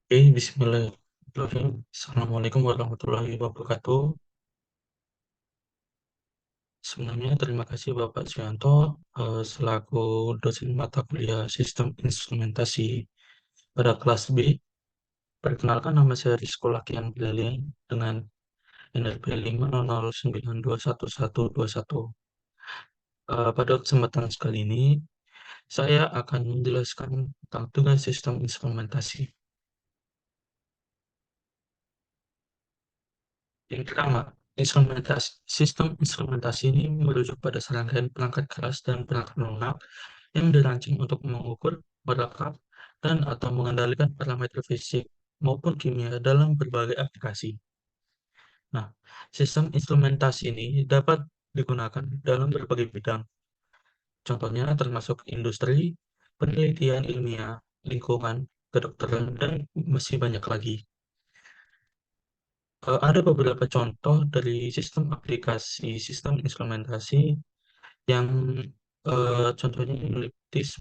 Oke, bismillahirrahmanirrahim. Assalamualaikum warahmatullahi wabarakatuh. Sebelumnya terima kasih Bapak Suyanto selaku dosen mata kuliah Sistem Instrumentasi pada kelas B. Perkenalkan nama saya Rizko Lakian Bilalian dengan NRP 500921121. Pada kesempatan sekali ini, saya akan menjelaskan tentang tugas sistem instrumentasi. Yang pertama, sistem instrumentasi ini merujuk pada serangkaian perangkat keras dan perangkat lunak yang dirancang untuk mengukur, merekam, dan atau mengendalikan parameter fisik maupun kimia dalam berbagai aplikasi. Nah, sistem instrumentasi ini dapat digunakan dalam berbagai bidang. Contohnya termasuk industri, penelitian ilmiah, lingkungan, kedokteran, dan masih banyak lagi. Ada beberapa contoh dari sistem aplikasi sistem instrumentasi yang contohnya elliptis,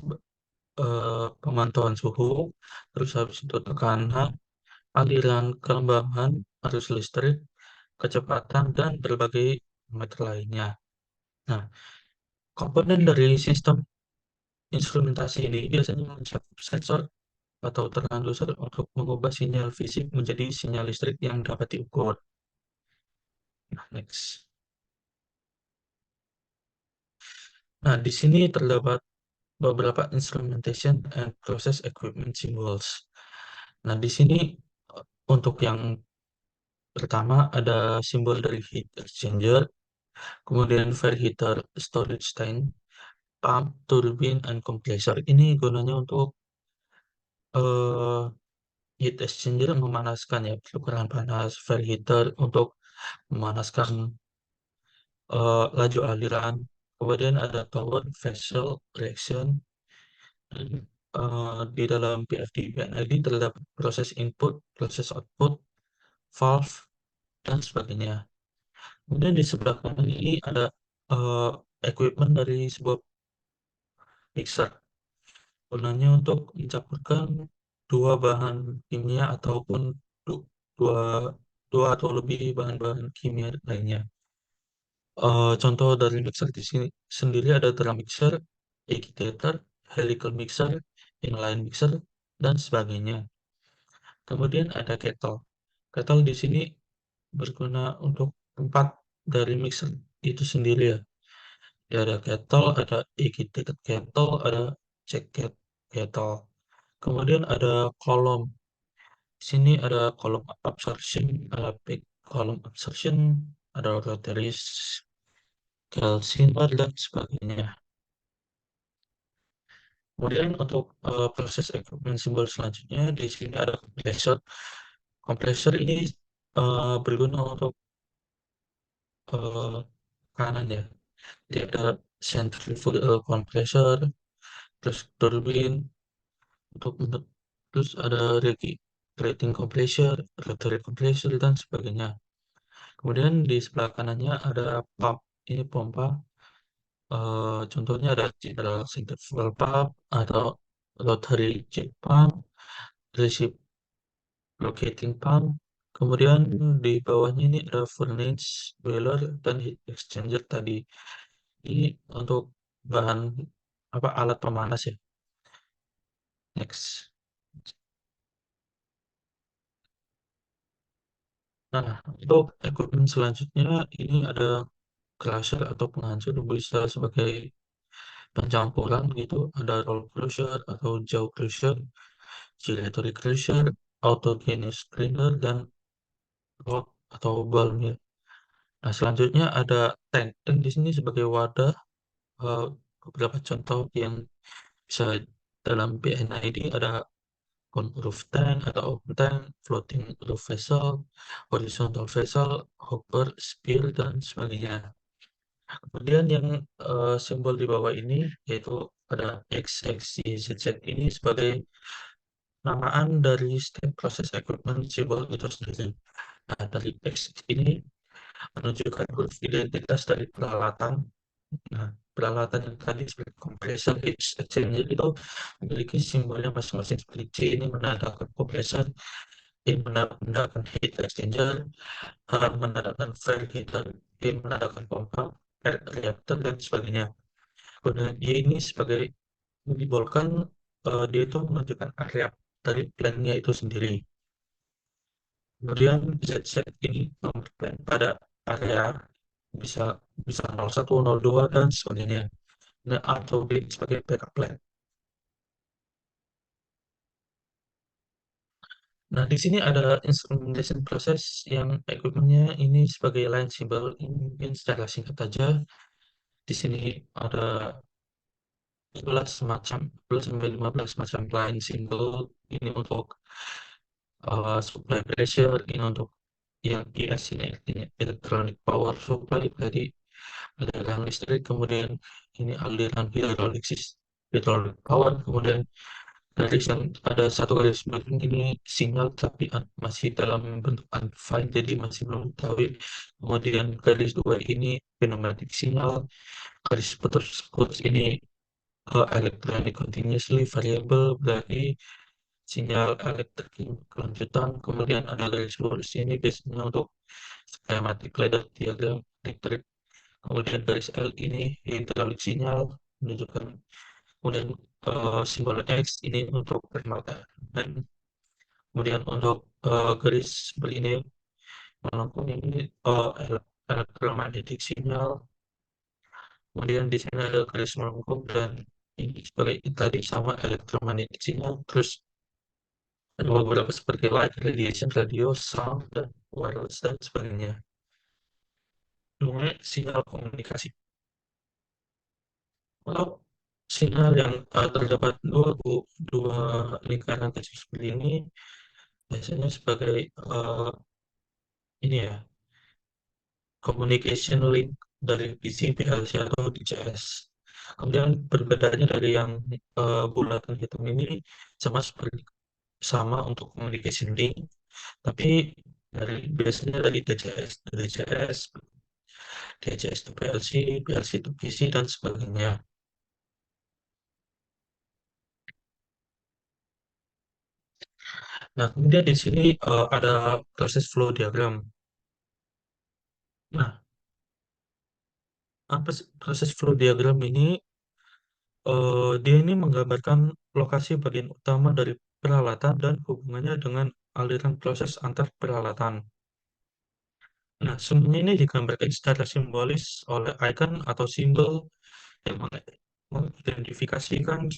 pemantauan suhu, terus habis itu tekanan, aliran kelembaban, arus listrik, kecepatan, dan berbagai parameter lainnya. Nah, komponen dari sistem instrumentasi ini biasanya mencakup sensor atau transducer untuk mengubah sinyal fisik menjadi sinyal listrik yang dapat diukur. Nah, next. Nah, di sini terdapat beberapa instrumentation and process equipment symbols. Nah, di sini untuk yang pertama ada simbol dari heat exchanger, kemudian heater, storage tank, pump, turbine, and compressor. Ini gunanya untuk eh, heat exchanger memanaskan ya, penukaran panas, heater untuk memanaskan laju aliran. Kemudian ada tower, vessel, reaction. Di dalam PFD-PNID terdapat proses input, proses output, valve, dan sebagainya. Kemudian di sebelah kanan ini ada eh, equipment dari sebuah mixer. Gunanya untuk mencampurkan dua bahan kimia ataupun dua, dua atau lebih bahan-bahan kimia lainnya. Contoh dari mixer di sini sendiri ada drum mixer, agitator, helical mixer, inline mixer, dan sebagainya. Kemudian ada kettle. Kettle di sini berguna untuk tempat dari mixer itu sendiri ya. Ya, ada kettle, ada agitated kettle, ada check kettle. Kemudian ada kolom. Di sini ada kolom absorption, ada peak kolom absorption, ada rotary calcimer dan sebagainya. Kemudian untuk proses equipment simbol selanjutnya di sini ada compressor. Compressor ini berguna untuk eh, kanan ya. Jadi ada centrifugal compressor, terus turbine terus ada rating compressor, rotary compressor dan sebagainya. Kemudian di sebelah kanannya ada pump. Ini pompa. Contohnya ada general centrifugal pump atau rotary jet pump, reciprocating pump. Kemudian di bawahnya ini ada furnace, boiler, dan heat exchanger tadi. Ini untuk bahan apa alat pemanas ya. Next. Nah, untuk equipment selanjutnya ini ada crusher atau penghancur bisa sebagai pencampuran gitu. Ada roll crusher atau jaw crusher, gyratory crusher, autogenous grinder, dan rod atau ball mill. Nah, selanjutnya ada tank. Tank di sini sebagai wadah. eh, Beberapa contoh yang bisa dalam PNID ada on roof tank atau open tank, floating roof vessel, horizontal vessel, hopper, spear, dan sebagainya. Kemudian yang simbol di bawah ini yaitu ada X, X, Y, Z, Z ini sebagai namaan dari step proses equipment simbol itu sendiri. Nah, dari X ini menunjukkan huruf identitas dari peralatan. Nah, peralatan yang tadi seperti kompresor, heat exchanger itu memiliki simbolnya masing-masing seperti C ini menandakan kompresor, E menandakan heat exchanger, H menandakan flare heater, E menandakan pompa, R reaktor dan sebagainya. Kemudian Y ini sebagai menyimbolkan dia itu menunjukkan area dari plan-nya itu sendiri. Kemudian ZZ ini nomor plan pada area bisa bisa 01, 02 dan sebagainya. Nah, atau B sebagai backup plan. Nah, di sini ada instrumentation process yang equipment-nya ini sebagai line symbol. Ini mungkin secara singkat aja. Di sini ada 15 macam, 12 sampai 15 macam line symbol. Ini untuk supply pressure, ini untuk yang IS ini artinya electronic power supply tadi aliran listrik, kemudian ini aliran hydraulic power, kemudian dari yang ada satu garis belakang ini sinyal tapi masih dalam bentuk undefined jadi masih belum tahu. Kemudian garis dua ini pneumatic sinyal, garis putus ini electronic continuously variable berarti sinyal elektrik kelanjutan. Kemudian ada garis lurus ini biasanya untuk schematic ladder diagram elektrik. Kemudian garis L ini hydraulic sinyal menunjukkan. Kemudian simbol X ini untuk thermal dan kemudian untuk garis begini melengkung ini electromagnetic sinyal. Kemudian di sini ada garis melengkung dan ini sebagai tadi sama electromagnetic sinyal. Terus ada beberapa seperti light, radiation, radio, sound, dan wireless dan sebagainya. Namanya sinyal komunikasi. Kalau sinyal yang terdapat dua lingkaran kecil seperti ini biasanya sebagai ini ya communication link dari PC, PLC atau DCS. Kemudian perbedaannya dari yang bulatan hitam ini sama untuk communication link, tapi biasanya dari DCS to PLC, PLC to PC dan sebagainya. Nah, kemudian di sini ada proses flow diagram. Nah, proses flow diagram ini dia ini menggambarkan lokasi bagian utama dari peralatan dan hubungannya dengan aliran proses antar peralatan. Nah, semuanya ini digambarkan secara simbolis oleh icon atau simbol yang mengidentifikasikan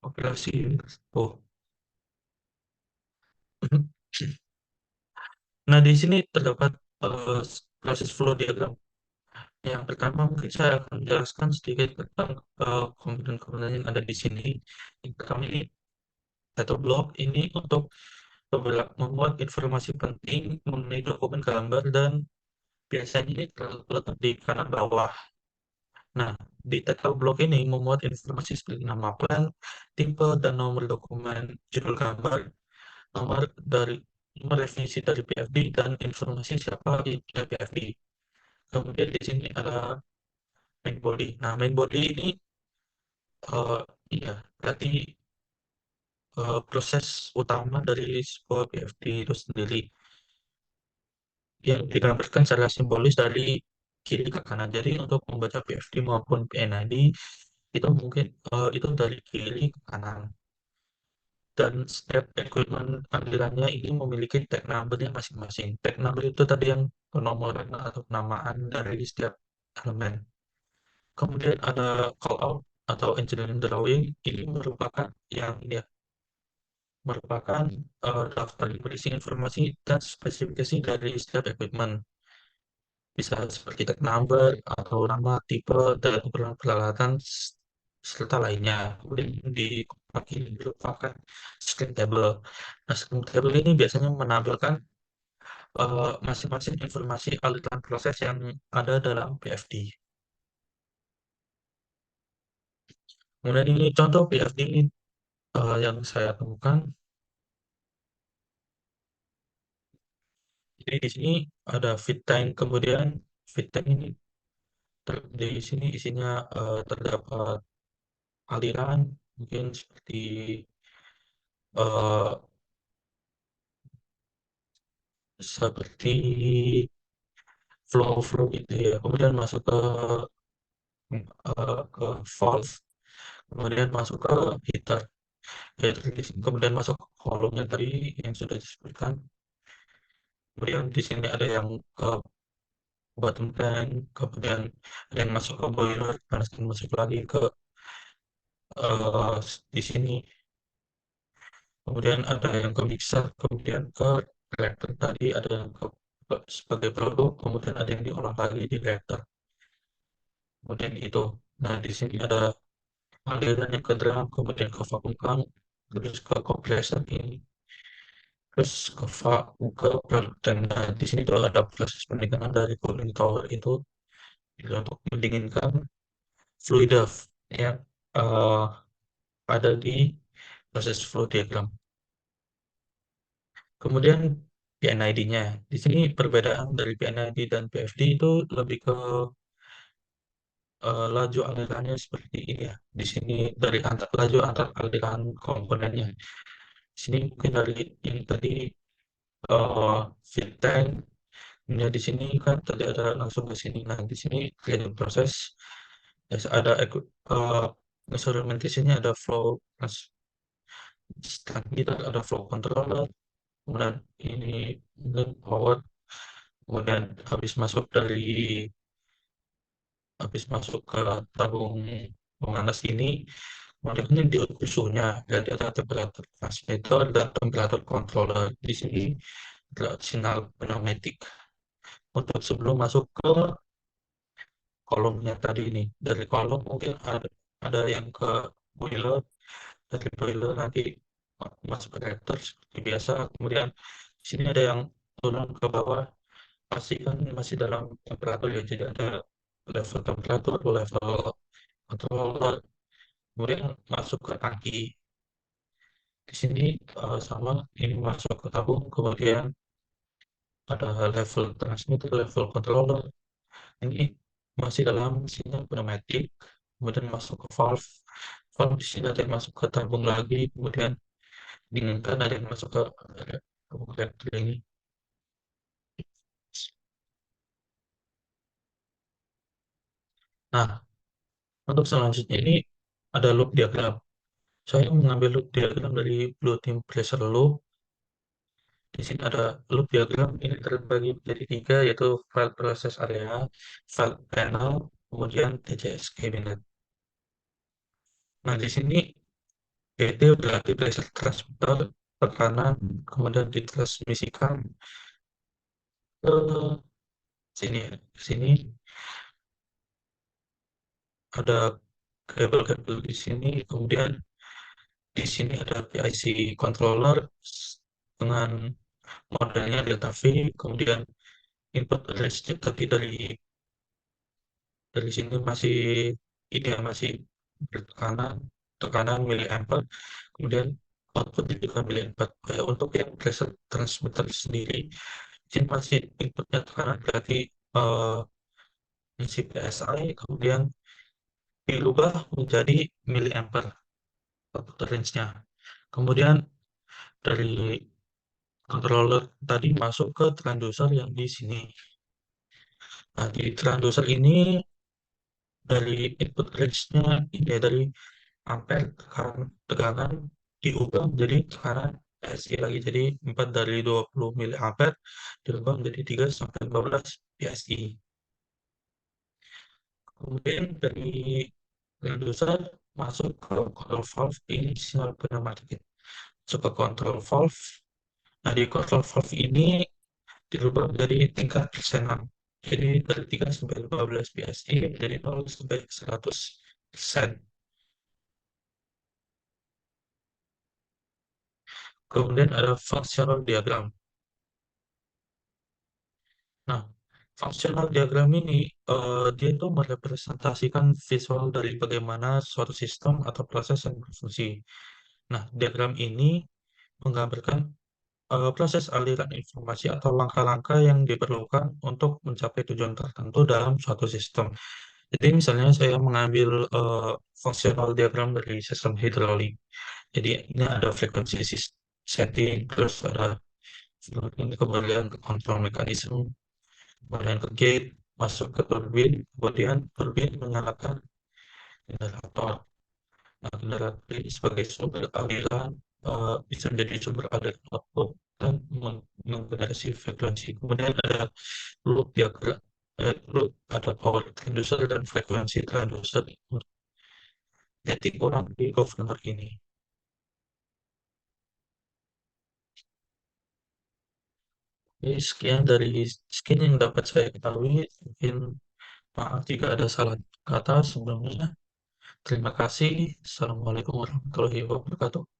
operasi. Oh, nah di sini terdapat eh, proses flow diagram. Yang pertama mungkin saya akan menjelaskan sedikit tentang komponen-komponen yang ada di sini. Yang pertama ini data block ini untuk membuat informasi penting mengenai dokumen gambar dan biasanya ini terletak di kanan bawah. Nah, di data block ini memuat informasi seperti nama plan, tipe, dan nomor dokumen, judul gambar, nomor dari nomor definisi dari PFD, dan informasi siapa yang punya PFD. Kemudian di sini ada main body. Nah, main body ini eh iya, berarti proses utama dari sebuah PFD itu sendiri yang digambarkan secara simbolis dari kiri ke kanan. Jadi untuk membaca PFD maupun PNID itu mungkin itu dari kiri ke kanan. Dan setiap equipment alirannya ini memiliki tag number-nya masing-masing. Tag number itu tadi yang penomoran atau penamaan dari setiap elemen. Kemudian ada call out atau engineering drawing ini merupakan daftar berisi informasi dan spesifikasi dari setiap equipment. Bisa seperti tag number atau nama, tipe, dan ukuran peralatan serta lainnya. Kemudian dipakai merupakan screen table. Nah, screen table ini biasanya menampilkan masing-masing informasi aliran proses yang ada dalam PFD. Kemudian ini contoh PFD ini yang saya temukan. Jadi di sini ada feed time, kemudian feed time ini Di sini isinya terdapat aliran, mungkin eh, seperti flow gitu ya. Kemudian masuk ke valve, kemudian masuk ke heater. Kemudian masuk ke kolomnya tadi yang sudah disebutkan. Kemudian di sini ada yang ke bottom tank, kemudian ada yang masuk ke boiler, panas dan masuk lagi ke eh, di sini. Kemudian ada yang ke mixer, kemudian ke reactor tadi ada yang sebagai produk, kemudian ada yang diolah lagi di reactor. Kemudian itu. Nah, di sini ada aliran yang ke drum, kemudian ke vacuum pump, terus ke compressor ini, terus ke produk tank. Nah, di sini juga ada proses pendinginan dari cooling tower itu untuk mendinginkan fluida yang eh, ada di proses flow diagram. Kemudian PNID-nya. Di sini perbedaan dari PNID dan PFD itu lebih ke laju alirannya seperti ini ya. Di sini dari laju antar aliran komponennya. Di sini mungkin dari yang tadi feed tank. Nah, di sini kan tadi ada langsung ke sini. Nah, di sini cleaning proses. Ada instrumentasinya, ada flow transmitter, ada flow controller, kemudian ini kemudian power, kemudian habis masuk ke tabung pemanas ini, kemudian ini diukur suhunya, jadi ada temperatur transmitter dan temperatur controller. Di sini ada sinyal pneumatik untuk sebelum masuk ke kolomnya tadi ini. Dari kolom mungkin ada yang ke boiler, dari boiler nanti masuk ke reaktor seperti biasa. Kemudian di sini ada yang turun ke bawah, pastikan masih dalam temperatur ya. Jadi ada level temperatur, level controller, kemudian masuk ke tangki. Di sini sama ini masuk ke tabung, kemudian ada level transmitter, level controller. Ini masih dalam sinyal pneumatik, kemudian masuk ke valve. Valve di sini ada yang masuk ke tabung lagi, kemudian dinginkan, ada yang masuk ke tabung reaktor ini. Nah, untuk selanjutnya ini ada loop diagram. Saya mengambil loop diagram dari Blue Team Pressure Loop. Di sini ada loop diagram, ini terbagi menjadi tiga, yaitu file process area, file panel, kemudian TCS cabinet. Nah, di sini PT berarti pressure transmitter, tekanan, kemudian ditransmisikan ke sini. Di sini ada kabel-kabel di sini, kemudian di sini ada PIC controller dengan modelnya Delta V, kemudian input range tapi dari sini masih ini ya, masih bertekanan tekanan miliampere, kemudian output juga miliampere. Untuk yang pressure transmitter sendiri, ini masih inputnya tekanan berarti eh, isi PSI, kemudian dirubah menjadi miliampere output range-nya. Kemudian dari controller tadi masuk ke transducer yang di sini. Nah, di transducer ini dari input range-nya ini ya, dari ampere tegangan diubah menjadi tekanan PSI lagi. Jadi 4 dari 20 mili ampere dirubah menjadi 3 sampai 15 PSI. Kemudian dari reducer masuk ke control valve, ini sinyal pneumatik. Masuk ke control valve. Nah, di control valve ini dirubah menjadi tingkat persenan. Jadi dari 3 sampai 15 PSI, dari 0 sampai 100%. Kemudian ada functional diagram. Nah, functional diagram ini dia itu merepresentasikan visual dari bagaimana suatu sistem atau proses yang berfungsi. Nah, diagram ini menggambarkan proses aliran informasi atau langkah-langkah yang diperlukan untuk mencapai tujuan tertentu dalam suatu sistem. Jadi misalnya saya mengambil fungsional diagram dari sistem hidrolik. Jadi ini ada frekuensi setting, terus ada kemudian ke kontrol mekanisme, kemudian ke gate, masuk ke turbin, kemudian turbin menyalakan generator. Nah, generator ini sebagai sumber aliran bisa menjadi sumber aliran output dan menggenerasi frekuensi. Kemudian ada loop diagram, loop, ada power transducer dan frekuensi transducer. Jadi kurang lebih governor ini. Jadi sekian yang dapat saya ketahui. Mungkin maaf jika ada salah kata sebelumnya. Terima kasih. Assalamualaikum warahmatullahi wabarakatuh.